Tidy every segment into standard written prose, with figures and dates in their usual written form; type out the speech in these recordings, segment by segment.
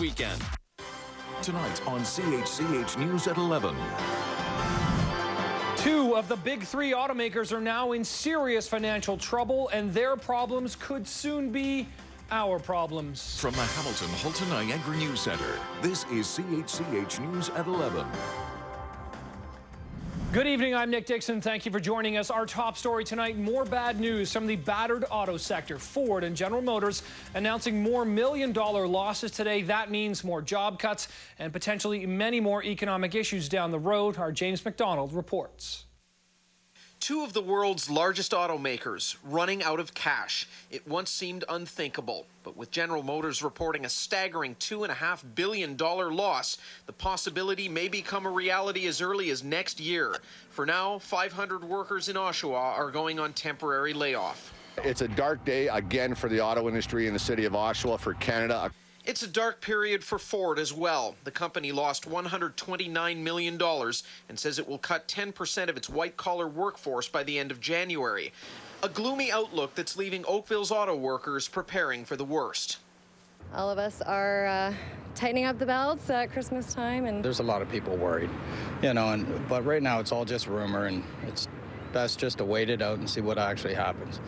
weekend. Tonight on CHCH News at 11. Two of the big three automakers are now in serious financial trouble, and their problems could soon be our problems. From the Hamilton Halton Niagara News Center, this is CHCH News at 11. Good evening, I'm Nick Dixon. Thank you for joining us. Our top story tonight, more bad news from the battered auto sector. Ford and General Motors announcing more million-dollar losses today. That means more job cuts and potentially many more economic issues down the road. Our James McDonald reports. Two of the world's largest automakers running out of cash. It once seemed unthinkable, but with General Motors reporting a staggering $2.5 billion loss, the possibility may become a reality as early as next year. For now, 500 workers in Oshawa are going on temporary layoff. It's a dark day again for the auto industry in the city of Oshawa, for Canada. It's a dark period for Ford as well. The company lost $129 million and says it will cut 10% of its white-collar workforce by the end of January. A gloomy outlook that's leaving Oakville's auto workers preparing for the worst. All of us are tightening up the belts at Christmas time. And there's a lot of people worried, but right now it's all just rumor, and it's best just to wait it out and see what actually happens.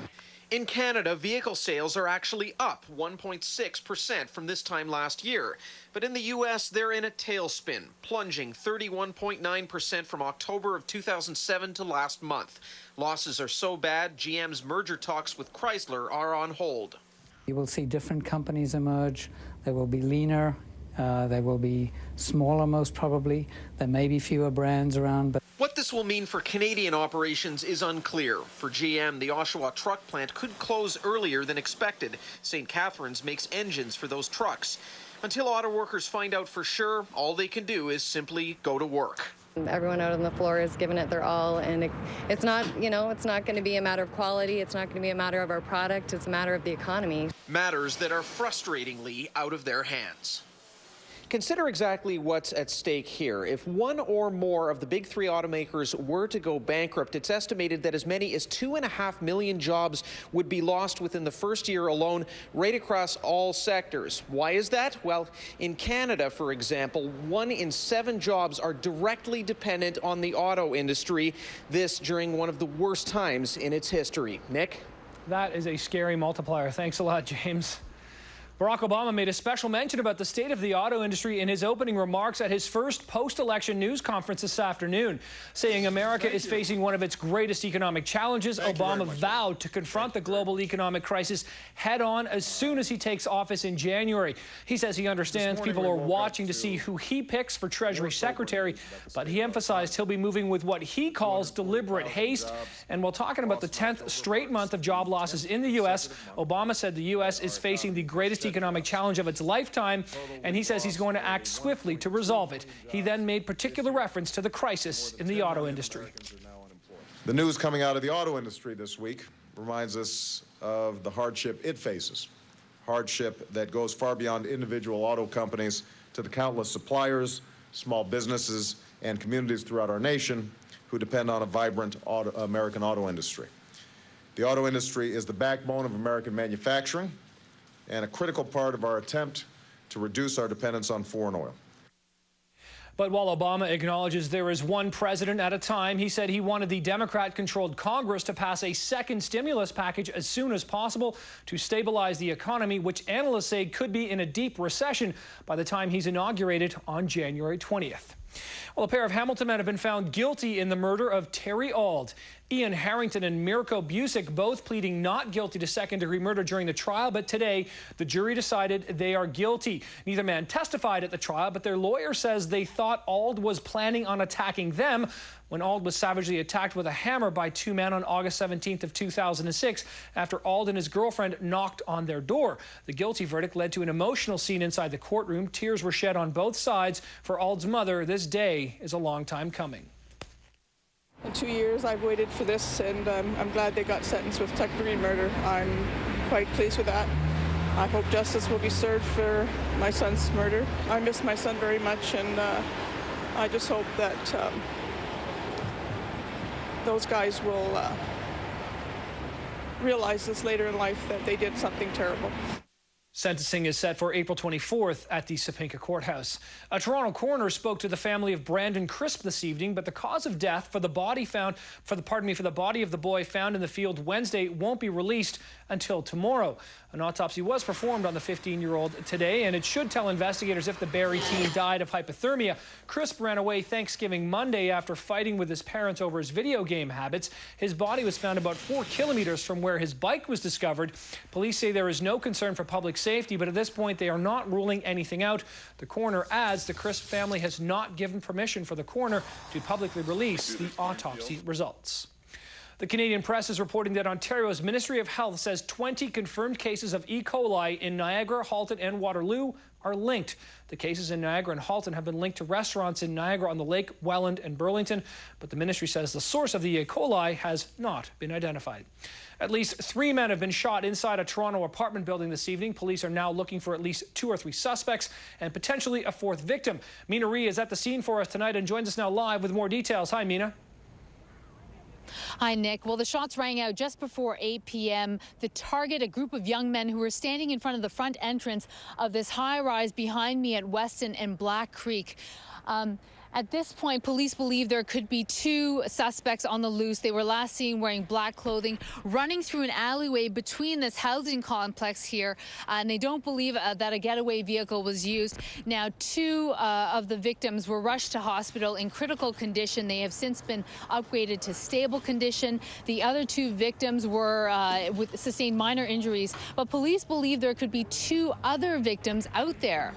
In Canada, vehicle sales are actually up 1.6% from this time last year. But in the U.S., they're in a tailspin, plunging 31.9% from October of 2007 to last month. Losses are so bad, GM's merger talks with Chrysler are on hold. You will see different companies emerge. They will be leaner. They will be smaller, most probably. There may be fewer brands around, but what this will mean for Canadian operations is unclear. For GM, the Oshawa truck plant could close earlier than expected. St. Catharines makes engines for those trucks. Until auto workers find out for sure, all they can do is simply go to work. Everyone out on the floor is giving it their all, and it's not, it's not going to be a matter of quality. It's not going to be a matter of our product. It's a matter of the economy. Matters that are frustratingly out of their hands. Consider exactly what's at stake here. If one or more of the big three automakers were to go bankrupt, it's estimated that as many as 2.5 million jobs would be lost within the first year alone, right across all sectors. Why is that? Well, in Canada, for example, 1 in 7 jobs are directly dependent on the auto industry, this during one of the worst times in its history. Nick? That is a scary multiplier. Thanks a lot, James. Barack Obama made a special mention about the state of the auto industry in his opening remarks at his first post-election news conference this afternoon. Saying America is facing one of its greatest economic challenges, Obama vowed to confront the global economic crisis head-on as soon as he takes office in January. He says he understands people are watching to see who he picks for Treasury Secretary, but he emphasized he'll be moving with what he calls deliberate haste. And while talking about the 10th straight month of job losses in the U.S., Obama said the U.S. is facing the greatest economic challenge of its lifetime, and he says he's going to act swiftly to resolve it. He then made particular reference to the crisis in the auto industry. The news coming out of the auto industry this week reminds us of the hardship it faces. Hardship that goes far beyond individual auto companies to the countless suppliers, small businesses, and communities throughout our nation who depend on a vibrant American auto industry. The auto industry is the backbone of American manufacturing and a critical part of our attempt to reduce our dependence on foreign oil. But while Obama acknowledges there is one president at a time, he said he wanted the Democrat-controlled Congress to pass a second stimulus package as soon as possible to stabilize the economy, which analysts say could be in a deep recession by the time he's inaugurated on January 20th. Well, a pair of Hamilton men have been found guilty in the murder of Terry Auld. Ian Harrington and Mirko Busick both pleading not guilty to second-degree murder during the trial, but today the jury decided they are guilty. Neither man testified at the trial, but their lawyer says they thought Auld was planning on attacking them when Auld was savagely attacked with a hammer by two men on August 17th of 2006 after Auld and his girlfriend knocked on their door. The guilty verdict led to an emotional scene inside the courtroom. Tears were shed on both sides. For Auld's mother, this day is a long time coming. In 2 years I've waited for this, and I'm glad they got sentenced with second-degree murder. I'm quite pleased with that. I hope justice will be served for my son's murder. I miss my son very much, and I just hope that those guys will realize this later in life, that they did something terrible. Sentencing is set for April 24th at the Sapinka Courthouse. A Toronto coroner spoke to the family of Brandon Crisp this evening, but the cause of death for the body of the boy found in the field Wednesday won't be released until tomorrow. An autopsy was performed on the 15-year-old today, and it should tell investigators if the Barrie teen died of hypothermia. Crisp ran away Thanksgiving Monday after fighting with his parents over his video game habits. His body was found about 4 kilometers from where his bike was discovered. Police say there is no concern for public safety, but at this point they are not ruling anything out. The coroner adds the Crisp family has not given permission for the coroner to publicly release the autopsy results. The Canadian press is reporting that Ontario's Ministry of Health says 20 confirmed cases of E. coli in Niagara, Halton and Waterloo are linked. The cases in Niagara and Halton have been linked to restaurants in Niagara-on-the-Lake, Welland and Burlington, but the ministry says the source of the E. coli has not been identified. At least 3 men have been shot inside a Toronto apartment building this evening. Police are now looking for at least 2 or 3 suspects and potentially a 4th victim. Mina Ree is at the scene for us tonight and joins us now live with more details. Hi, Mina. Hi, Nick. Well, the shots rang out just before 8 p.m. The target, a group of young men who were standing in front of the front entrance of this high-rise behind me at Weston and Black Creek. At this point, police believe there could be 2 suspects on the loose. They were last seen wearing black clothing, running through an alleyway between this housing complex here, and they don't believe that a getaway vehicle was used. Now, 2 of the victims were rushed to hospital in critical condition. They have since been upgraded to stable condition. The other 2 victims were sustained minor injuries, but police believe there could be 2 other victims out there.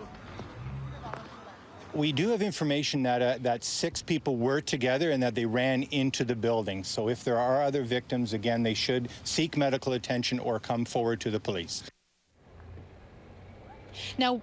We do have information that 6 people were together and that they ran into the building. So if there are other victims, again, they should seek medical attention or come forward to the police. Now,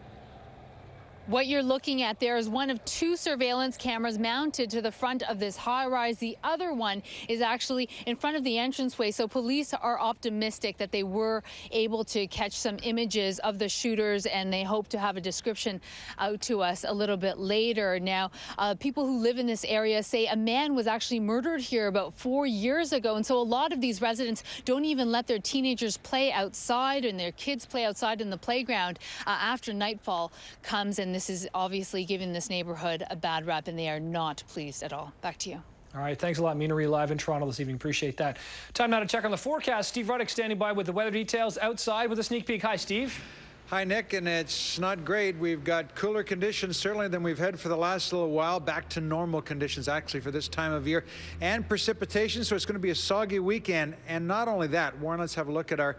what you're looking at there is one of 2 surveillance cameras mounted to the front of this high-rise. The other one is actually in front of the entranceway, so police are optimistic that they were able to catch some images of the shooters, and they hope to have a description out to us a little bit later. Now, people who live in this area say a man was actually murdered here about 4 years ago, and so a lot of these residents don't even let their teenagers play outside and their kids play outside in the playground after nightfall comes, and this is obviously giving this neighborhood a bad rap, and they are not pleased at all. Back to you. All right, thanks a lot, Mina Ree, live in Toronto this evening. Appreciate that. Time now to check on the forecast. Steve Ruddock standing by with the weather details outside with a sneak peek. Hi, Steve. Hi, Nick, and it's not great. We've got cooler conditions, certainly, than we've had for the last little while. Back to normal conditions, actually, for this time of year. And precipitation, so it's going to be a soggy weekend. And not only that, Warren, let's have a look at our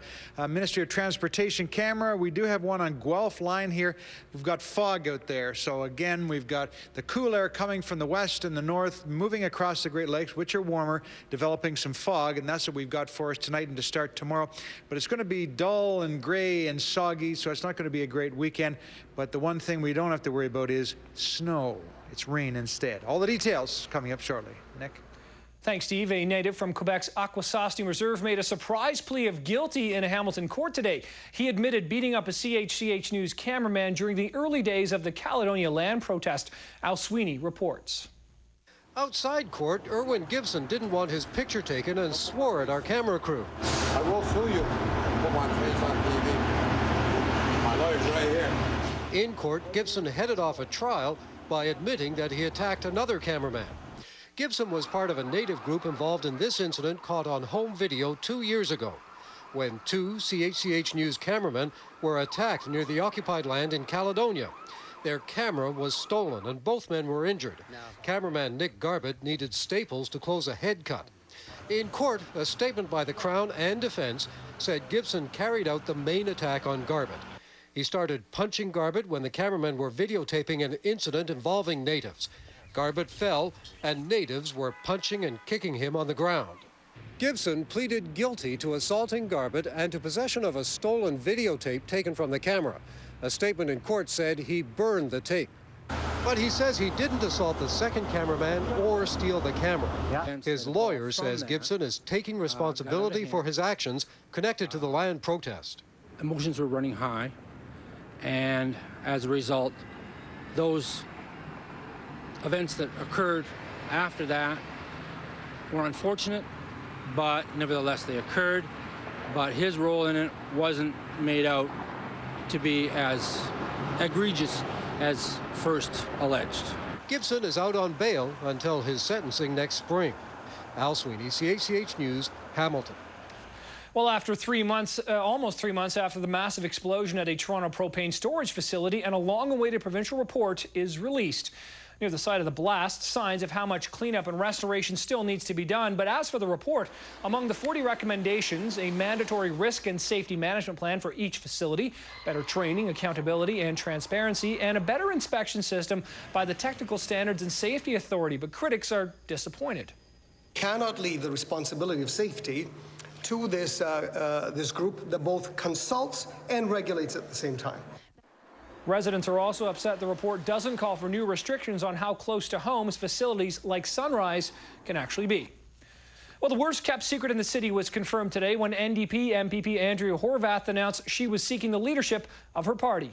Ministry of Transportation camera. We do have one on Guelph line here. We've got fog out there. So, again, we've got the cool air coming from the west and the north, moving across the Great Lakes, which are warmer, developing some fog. And that's what we've got for us tonight and to start tomorrow. But it's going to be dull and gray and soggy, so it's not going to be a great weekend, but the one thing we don't have to worry about is snow. It's rain instead. All the details coming up shortly. Nick? Thanks, Steve. A native from Quebec's Akwesasne Reserve made a surprise plea of guilty in a Hamilton court today. He admitted beating up a CHCH News cameraman during the early days of the Caledonia land protest. Al Sweeney reports. Outside court, Erwin Gibson didn't want his picture taken and swore at our camera crew. I will sue you. Put my face on TV. My lawyer's right here. In court, Gibson headed off a trial by admitting that he attacked another cameraman. Gibson was part of a native group involved in this incident caught on home video 2 years ago, when 2 CHCH News cameramen were attacked near the occupied land in Caledonia. Their camera was stolen and both men were injured. Cameraman Nick Garbett needed staples to close a head cut. In court, a statement by the Crown and defense said Gibson carried out the main attack on Garbett. He started punching Garbett when the cameramen were videotaping an incident involving natives. Garbett fell, and natives were punching and kicking him on the ground. Gibson pleaded guilty to assaulting Garbett and to possession of a stolen videotape taken from the camera. A statement in court said he burned the tape. But he says he didn't assault the second cameraman or steal the camera. His lawyer says Gibson is taking responsibility for his actions connected to the land protest. Emotions were running high, and as a result, those events that occurred after that were unfortunate, but nevertheless they occurred. But his role in it wasn't made out to be as egregious as first alleged. Gibson is out on bail until his sentencing next spring. Al Sweeney, CHCH News, Hamilton. Well, after 3 months, almost 3 months after the massive explosion at a Toronto propane storage facility, and a long-awaited provincial report is released. Near the site of the blast, signs of how much cleanup and restoration still needs to be done. But as for the report, among the 40 recommendations, a mandatory risk and safety management plan for each facility, better training, accountability and transparency, and a better inspection system by the Technical Standards and Safety Authority. But critics are disappointed. Cannot leave the responsibility of safety to this group that both consults and regulates at the same time. Residents are also upset the report doesn't call for new restrictions on how close to homes facilities like Sunrise can actually be. Well, the worst kept secret in the city was confirmed today when NDP MPP Andrea Horvath announced she was seeking the leadership of her party.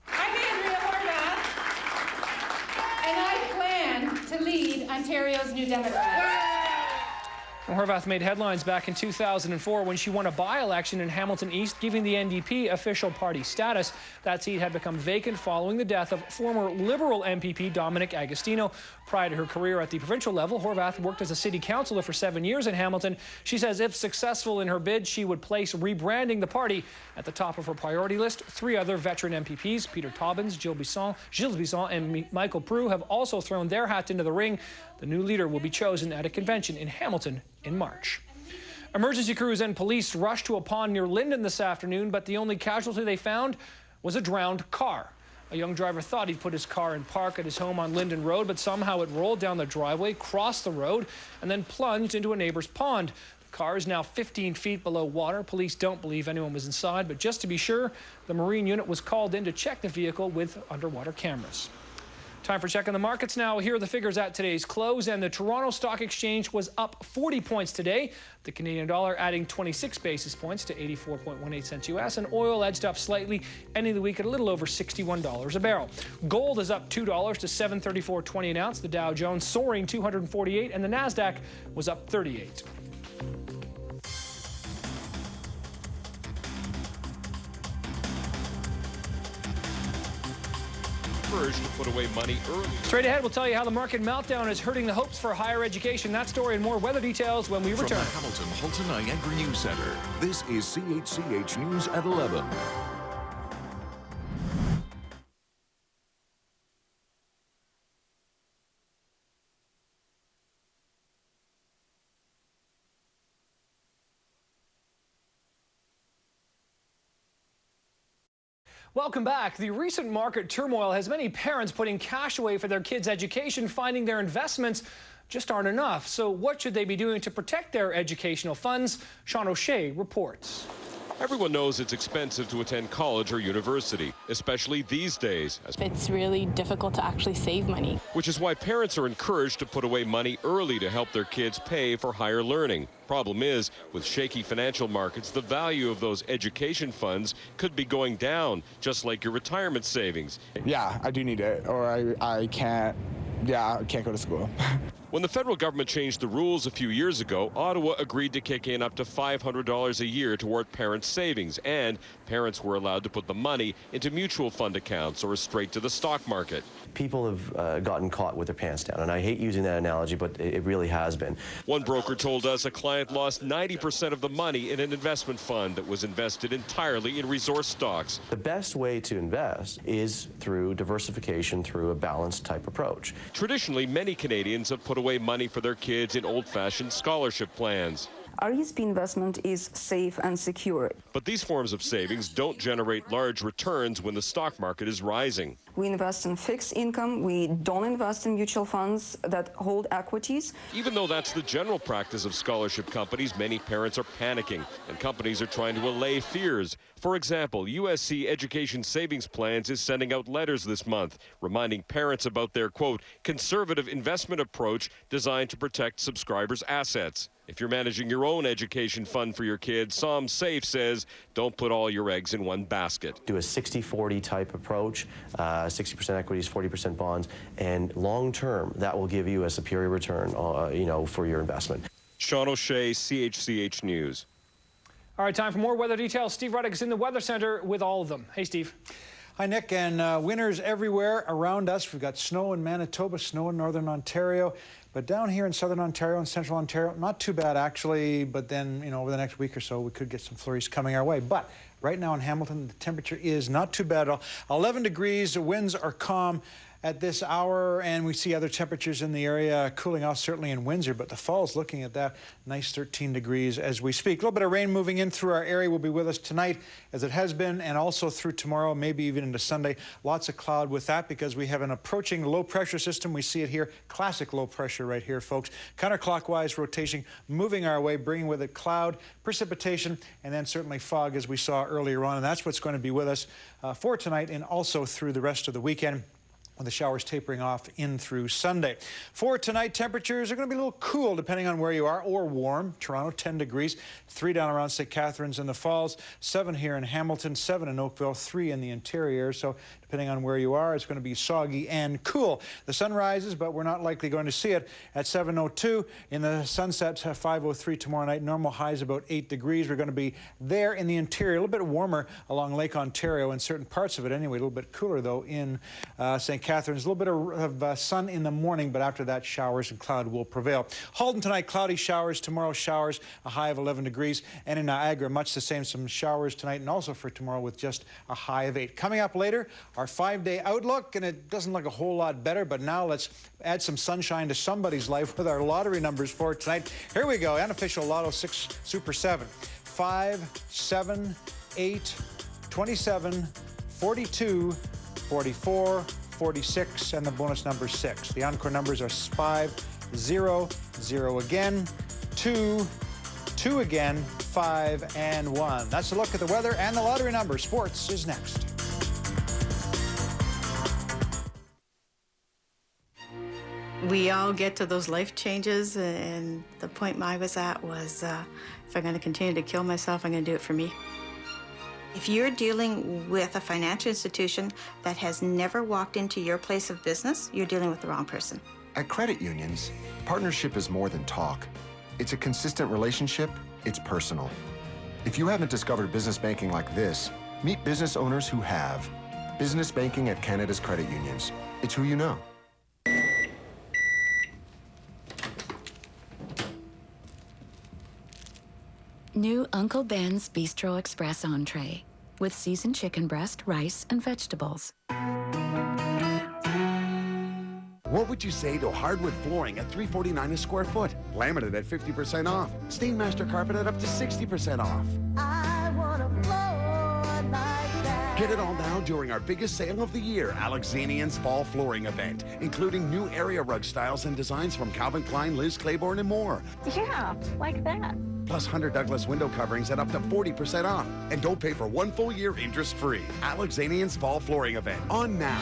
I'm Andrea Horvath, and I plan to lead Ontario's New Democrats. Horvath made headlines back in 2004 when she won a by-election in Hamilton East, giving the NDP official party status. That seat had become vacant following the death of former Liberal MPP Dominic Agostino. Prior to her career at the provincial level, Horvath worked as a city councillor for 7 years in Hamilton. She says if successful in her bid, she would place rebranding the party at the top of her priority list. 3 other veteran MPPs, Peter Tobbins, Gilles Bisson, and Michael Proulx, have also thrown their hats into the ring. The new leader will be chosen at a convention in Hamilton in March. Emergency crews and police rushed to a pond near Linden this afternoon, but the only casualty they found was a drowned car. A young driver thought he'd put his car in park at his home on Linden Road, but somehow it rolled down the driveway, crossed the road, and then plunged into a neighbor's pond. The car is now 15 feet below water. Police don't believe anyone was inside, but just to be sure, the Marine unit was called in to check the vehicle with underwater cameras. Time for checking the markets now. Here are the figures at today's close, and the Toronto Stock Exchange was up 40 points today. The Canadian dollar adding 26 basis points to 84.18 cents US, and oil edged up slightly, ending the week at a little over $61 a barrel. Gold is up $2 to $734.20 an ounce. The Dow Jones soaring 248, and the Nasdaq was up 38. To put away money early. Straight ahead, we'll tell you how the market meltdown is hurting the hopes for higher education. That story and more weather details when we return. From the Hamilton Halton Niagara News Center, this is CHCH News at 11. Welcome back. The recent market turmoil has many parents putting cash away for their kids' education, finding their investments just aren't enough. So what should they be doing to protect their educational funds? Sean O'Shea reports. Everyone knows it's expensive to attend college or university, especially these days. It's really difficult to actually save money. Which is why parents are encouraged to put away money early to help their kids pay for higher learning. Problem is, with shaky financial markets, the value of those education funds could be going down, just like your retirement savings. Yeah, I do need it, or I can't go to school. When the federal government changed the rules a few years ago, Ottawa agreed to kick in up to $500 a year toward parents' savings, and parents were allowed to put the money into mutual fund accounts or straight to the stock market. People have gotten caught with their pants down, and I hate using that analogy, but it really has been. One broker told us a client lost 90% of the money in an investment fund that was invested entirely in resource stocks. The best way to invest is through diversification, through a balanced type approach. Traditionally, many Canadians have put away money for their kids in old-fashioned scholarship plans. Our ESP investment is safe and secure. But these forms of savings don't generate large returns when the stock market is rising. We invest in fixed income. We don't invest in mutual funds that hold equities. Even though that's the general practice of scholarship companies, many parents are panicking, and companies are trying to allay fears. For example, USC Education Savings Plans is sending out letters this month, reminding parents about their, quote, conservative investment approach designed to protect subscribers' assets. If you're managing your own education fund for your kids, Som Safe says don't put all your eggs in one basket. Do a 60-40 type approach, 60% equities, 40% bonds, and long-term, that will give you a superior return, for your investment. Sean O'Shea, CHCH News. All right, time for more weather details. Steve Ruddick is in the Weather Center with all of them. Hey, Steve. Hi, Nick, and winters everywhere around us. We've got snow in Manitoba, snow in northern Ontario, but down here in southern Ontario and central Ontario, not too bad actually, but then, you know, over the next week or so, we could get some flurries coming our way. But right now in Hamilton, the temperature is not too bad at all. 11 degrees, the winds are calm at this hour, and we see other temperatures in the area cooling off, certainly in Windsor, but the fall's looking at that nice 13 degrees as we speak. A little bit of rain moving in through our area will be with us tonight, as it has been, and also through tomorrow, maybe even into Sunday. Lots of cloud with that because we have an approaching low pressure system. We see it here, classic low pressure right here, folks. Counterclockwise rotation moving our way, bringing with it cloud, precipitation, and then certainly fog as we saw earlier on, and that's what's going to be with us for tonight and also through the rest of the weekend, with the showers tapering off in through Sunday. For tonight, temperatures are going to be a little cool depending on where you are, or warm. Toronto, 10 degrees, 3 down around St. Catharines and the Falls, 7 here in Hamilton, 7 in Oakville, 3 in the interior. So depending on where you are, it's going to be soggy and cool. The sun rises, but we're not likely going to see it at 7:02. In the sunset, 5:03 tomorrow night. Normal highs about 8 degrees. We're going to be there in the interior, a little bit warmer along Lake Ontario in certain parts of it anyway. A little bit cooler, though, in St. Catharines. A little bit of sun in the morning, but after that, showers and cloud will prevail. Halton tonight, cloudy showers. Tomorrow, showers, a high of 11 degrees. And in Niagara, much the same, some showers tonight and also for tomorrow with just a high of 8. Coming up later, our 5-day outlook, and it doesn't look a whole lot better, but now let's add some sunshine to somebody's life with our lottery numbers for tonight. Here we go, unofficial Lotto 6 Super 7. 5, 7, 8, 27, 42, 44, 46, and the bonus number 6. The encore numbers are 5, 0, 0 again, 2, 2 again, 5, and 1. That's a look at the weather and the lottery numbers. Sports is next. We all get to those life changes, and the point I was at was, if I'm going to continue to kill myself, I'm going to do it for me. If you're dealing with a financial institution that has never walked into your place of business, you're dealing with the wrong person. At credit unions, partnership is more than talk. It's a consistent relationship, it's personal. If you haven't discovered business banking like this, meet business owners who have. Business banking at Canada's credit unions. It's who you know. New Uncle Ben's Bistro Express entree with seasoned chicken breast, rice, and vegetables. What would you say to hardwood flooring at $349 a square foot? Laminate at 50% off. Stainmaster carpet at up to 60% off. I want a floor like that. Get it all now during our biggest sale of the year, Alexanian's Fall Flooring event, including new area rug styles and designs from Calvin Klein, Liz Claiborne, and more. Yeah, like that. Plus Hunter Douglas window coverings at up to 40% off. And don't pay for 1 full year interest-free. Alexanian's Fall Flooring event, on now.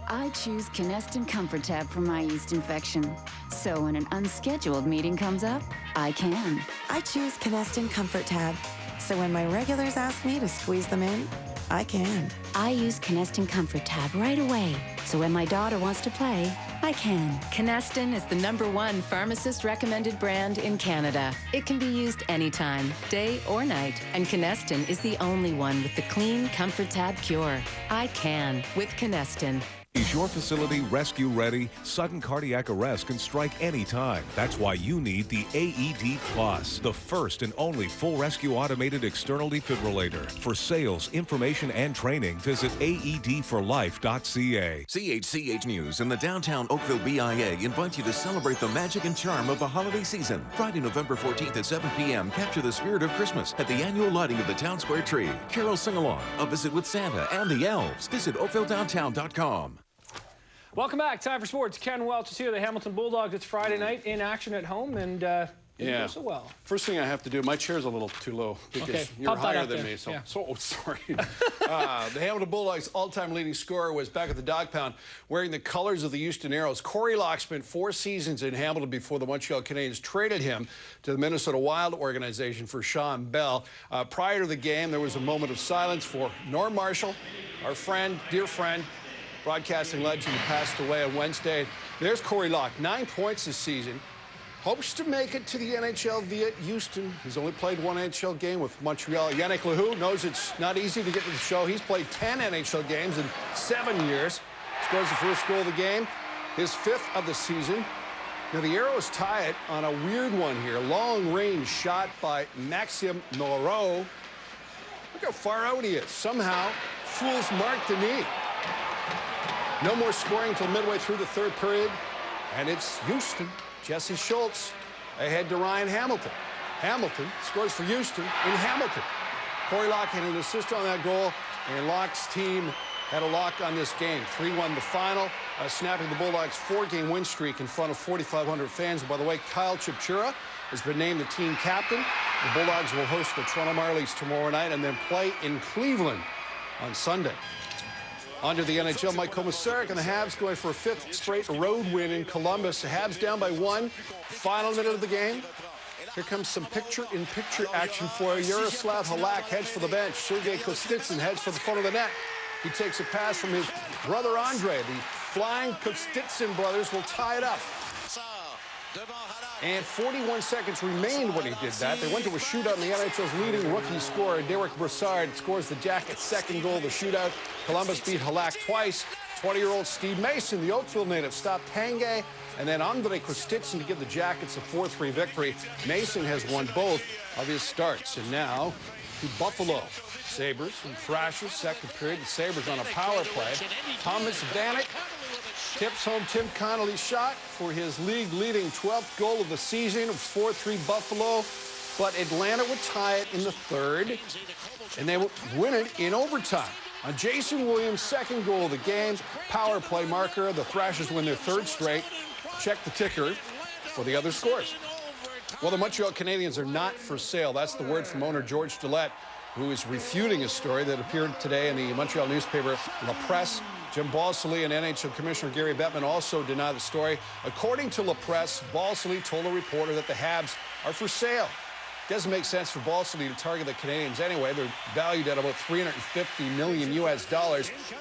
I choose Canestin Comfort Tab for my yeast infection. So when an unscheduled meeting comes up, I can. I choose Canestin Comfort Tab. So when my regulars ask me to squeeze them in, I can. I use Canestin Comfort Tab right away. So when my daughter wants to play, I can. Canestin is the #1 pharmacist-recommended brand in Canada. It can be used anytime, day or night. And Canestin is the only one with the clean Comfort Tab cure. I can with Canestin. Is your facility rescue ready? Sudden cardiac arrest can strike anytime. That's why you need the AED Plus, the first and only full rescue automated external defibrillator. For sales, information, and training, visit aedforlife.ca. CHCH News and the downtown Oakville BIA invite you to celebrate the magic and charm of the holiday season. Friday, November 14th at 7 p.m., capture the spirit of Christmas at the annual lighting of the Town Square tree. Carol sing-along, a visit with Santa and the elves. Visit oakvilledowntown.com. Welcome back. Time for sports. Ken Welch is here, the Hamilton Bulldogs. It's Friday night in action at home, and didn't go so well. First thing I have to do, my chair's a little too low because you're higher than me. So, sorry. The Hamilton Bulldogs' all-time leading scorer was back at the Dog Pound wearing the colors of the Houston Aeros. Corey Locke spent 4 seasons in Hamilton before the Montreal Canadiens traded him to the Minnesota Wild organization for Sean Bell. Prior to the game, there was a moment of silence for Norm Marshall, our friend, dear friend, broadcasting legend who passed away on Wednesday. There's Corey Locke, 9 points this season. hopes to make it to the NHL via Houston. He's only played one NHL game with Montreal. Yannick Lehoux knows it's not easy to get to the show. He's played 10 NHL games in 7 years. Scores the first goal of the game, his 5th of the season. Now, the Arrows tie it on a weird one here. Long-range shot by Maxime Moreau. Look how far out he is. Somehow fools Mark Denis. No more scoring until midway through the 3rd period. And it's Houston. Jesse Schultz ahead to Ryan Hamilton. Hamilton scores for Houston in Hamilton. Corey Locke had an assist on that goal, and Locke's team had a lock on this game. 3-1 the final, snapping the Bulldogs' 4-game win streak in front of 4,500 fans. And by the way, Kyle Chipchura has been named the team captain. The Bulldogs will host the Toronto Marlies tomorrow night and then play in Cleveland on Sunday. On to the NHL, Mike Komisarek and the Habs going for a 5th straight road win in Columbus. The Habs down by 1. Final minute of the game. Here comes some picture-in-picture action for Yaroslav Halak. Heads for the bench. Sergei Kostitsyn heads for the front of the net. He takes a pass from his brother Andre. The flying Kostitsyn brothers will tie it up. And 41 seconds remained when he did that. They went to a shootout, and the NHL's leading rookie scorer, Derek Brassard, scores the Jackets' 2nd goal of the shootout. Columbus beat Halak twice. 20-year-old Steve Mason, the Oakville native, stopped Tanguay, and then Andre Kostitsyn to give the Jackets a 4-3 victory. Mason has won both of his starts. And now to Buffalo. Sabres and Thrashers, 2nd period. The Sabres on a power play. Thomas Vanek tips home Tim Connolly's shot for his league-leading 12th goal of the season. It was 4-3 Buffalo, but Atlanta would tie it in the 3rd, and they would win it in overtime. On Jason Williams' 2nd goal of the game, power play marker, the Thrashers win their 3rd straight. Check the ticker for the other scores. Well, the Montreal Canadiens are not for sale. That's the word from owner George Gillette, who is refuting a story that appeared today in the Montreal newspaper La Presse. Jim Balsillie and NHL Commissioner Gary Bettman also deny the story. According to La Presse, Balsillie told a reporter that the Habs are for sale. Doesn't make sense for Balsillie to target the Canadiens anyway. They're valued at about $350 million US.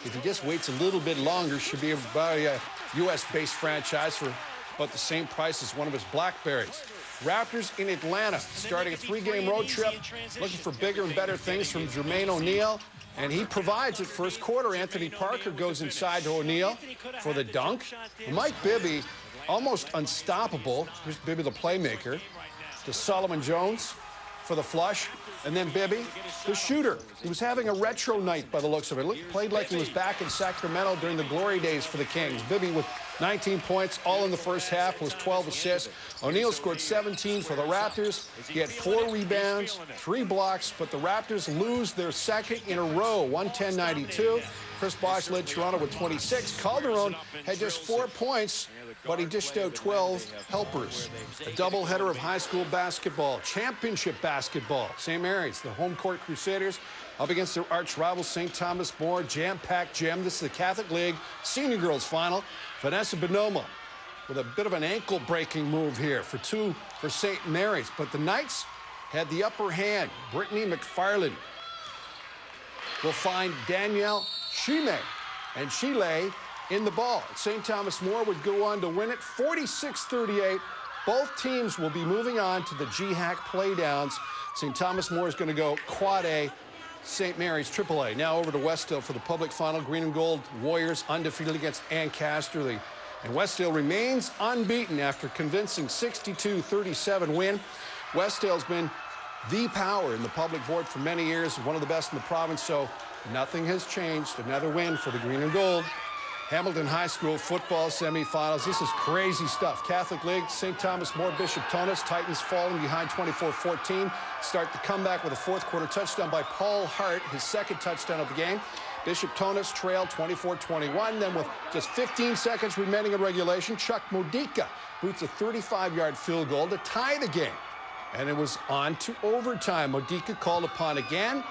If he just waits a little bit longer, should be able to buy a US-based franchise for about the same price as one of his Blackberries. Raptors in Atlanta, starting a 3-game road trip, looking for bigger and better things from Jermaine O'Neal. And he provides it first quarter. Anthony Parker goes inside to O'Neal for the dunk. Mike Bibby, almost unstoppable. Here's Bibby, the playmaker, to Solomon Jones for the flush. And then Bibby, the shooter. He was having a retro night by the looks of it. Played like he was back in Sacramento during the glory days for the Kings. Bibby with 19 points, all in the first half, was 12 assists. O'Neal scored 17 for the Raptors. He had 4 rebounds, 3 blocks, but the Raptors lose their 2nd in a row, 110-92. Chris Bosh led Toronto with 26. Calderon had just 4 points, but he dished out 12 helpers. A doubleheader of high school basketball, championship basketball. St. Mary's, the home court Crusaders, up against their arch rival St. Thomas More, jam-packed gym. This is the Catholic League Senior Girls Final. Vanessa Bonomo with a bit of an ankle-breaking move here for St. Mary's. But the Knights had the upper hand. Brittany McFarland will find Danielle Chile, and Chile in the ball. St. Thomas More would go on to win it 46-38. Both teams will be moving on to the GHAC playdowns. St. Thomas More is going to go quad A, St. Mary's AAA. Now over to Westdale for the public final. Green and gold Warriors undefeated against Ancaster. And Westdale remains unbeaten after convincing 62-37 win. Westdale's been the power in the public void for many years, one of the best in the province, so nothing has changed. Another win for the Green and Gold. Hamilton High School football semifinals. This is crazy stuff. Catholic League, St. Thomas More, Bishop Tonus. Titans falling behind 24-14. Start the comeback with a 4th quarter touchdown by Paul Hart, his 2nd touchdown of the game. Bishop Tonus trailed 24-21. Then with just 15 seconds remaining in regulation, Chuck Modica boots a 35-yard field goal to tie the game. And it was on to overtime. Modica called upon again.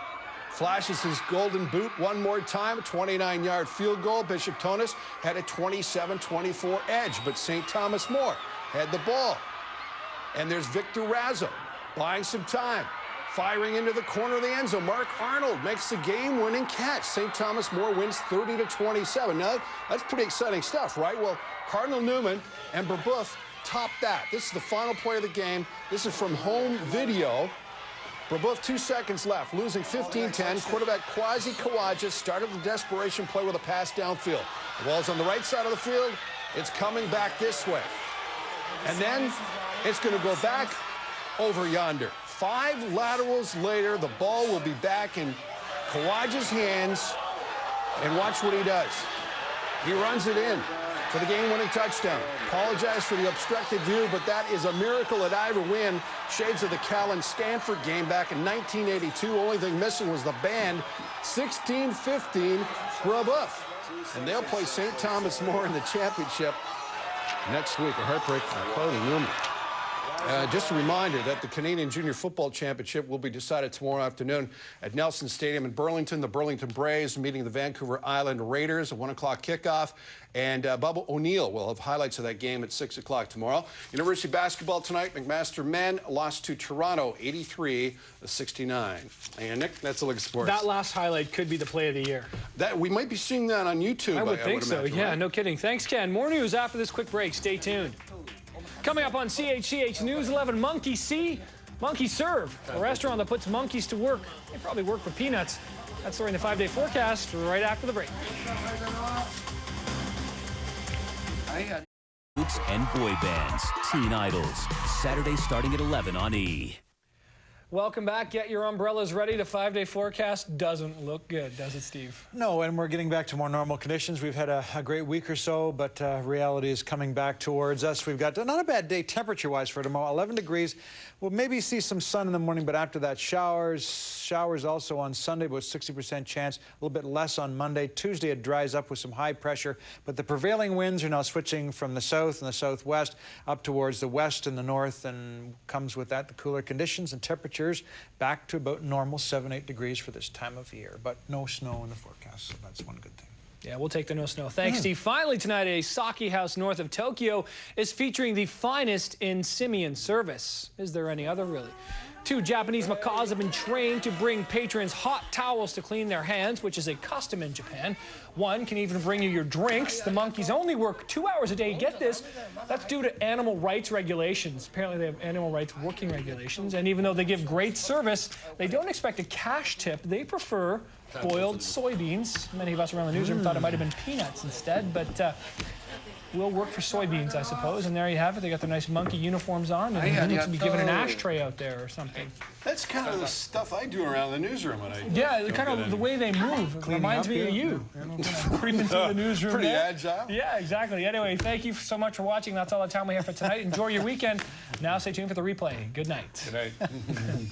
Flashes his golden boot one more time, a 29-yard field goal. Bishop Tonus had a 27-24 edge, but St. Thomas More had the ball. And there's Victor Razzo buying some time, firing into the corner of the end zone. Mark Arnold makes the game-winning catch. St. Thomas More wins 30-27. Now, that's pretty exciting stuff, right? Well, Cardinal Newman and Brebeuf top that. This is the final play of the game. This is from home video. Brebeuf, 2 seconds left, losing 15-10. Quarterback Kwasi Kawaja started the desperation play with a pass downfield. The ball's on the right side of the field. It's coming back this way. And then it's going to go back over yonder. 5 laterals later, the ball will be back in Kawaja's hands. And watch what he does. He runs it in for the game-winning touchdown. Apologize for the obstructed view, but that is a miracle at Ivor Wynne. Shades of the Callan Stanford game back in 1982. Only thing missing was the band. 16-15 Brebeuf. And they'll play St. Thomas More in the championship next week. A heartbreak for Chloe Newman. Just a reminder that the Canadian Junior Football Championship will be decided tomorrow afternoon at Nelson Stadium in Burlington. The Burlington Braves meeting the Vancouver Island Raiders, a 1 o'clock kickoff. And Bubba O'Neill will have highlights of that game at 6 o'clock tomorrow. University basketball tonight, McMaster men lost to Toronto 83-69. And Nick, that's a look at sports. That last highlight could be the play of the year. We might be seeing that on YouTube. I would think so, imagine, yeah, right? no kidding. Thanks, Ken. More news after this quick break. Stay tuned. Coming up on CHCH News 11, Monkey See, Monkey Serve, a restaurant that puts monkeys to work. They probably work for peanuts. That's during the 5-day forecast right after the break. Groups and boy bands, teen idols, Saturday starting at 11 on E! Welcome back. Get your umbrellas ready. The 5-day forecast doesn't look good, does it, Steve? No, and we're getting back to more normal conditions. We've had a great week or so, but reality is coming back towards us. We've got not a bad day temperature-wise for tomorrow. 11 degrees. We'll maybe see some sun in the morning, but after that, showers. Showers also on Sunday, but 60% chance. A little bit less on Monday. Tuesday, it dries up with some high pressure, but the prevailing winds are now switching from the south and the southwest up towards the west and the north, and comes with that the cooler conditions and temperatures back to about normal 7-8 degrees for this time of year, but no snow in the forecast, so that's one good thing. Yeah, we'll take the no snow. Thanks, Steve. Finally tonight, a sake house north of Tokyo is featuring the finest in simian service. Is there any other, really? 2 Japanese macaws have been trained to bring patrons hot towels to clean their hands, which is a custom in Japan. One can even bring you your drinks. The monkeys only work 2 hours a day. Get this, that's due to animal rights regulations. Apparently they have animal rights working regulations, and even though they give great service, they don't expect a cash tip. They prefer boiled soybeans. Many of us around the newsroom thought it might have been peanuts instead, but will work for soybeans, I suppose. And there you have it. They got their nice monkey uniforms on, and they need to be given an ashtray out there or something. That's kind of the stuff I do around the newsroom when I kind of the way they move. It reminds me of you. Creeping through the newsroom. Pretty there. agile. Yeah, exactly. Anyway, thank you so much for watching. That's all the time we have for tonight. Enjoy your weekend. Now stay tuned for the replay. Good night. Good night.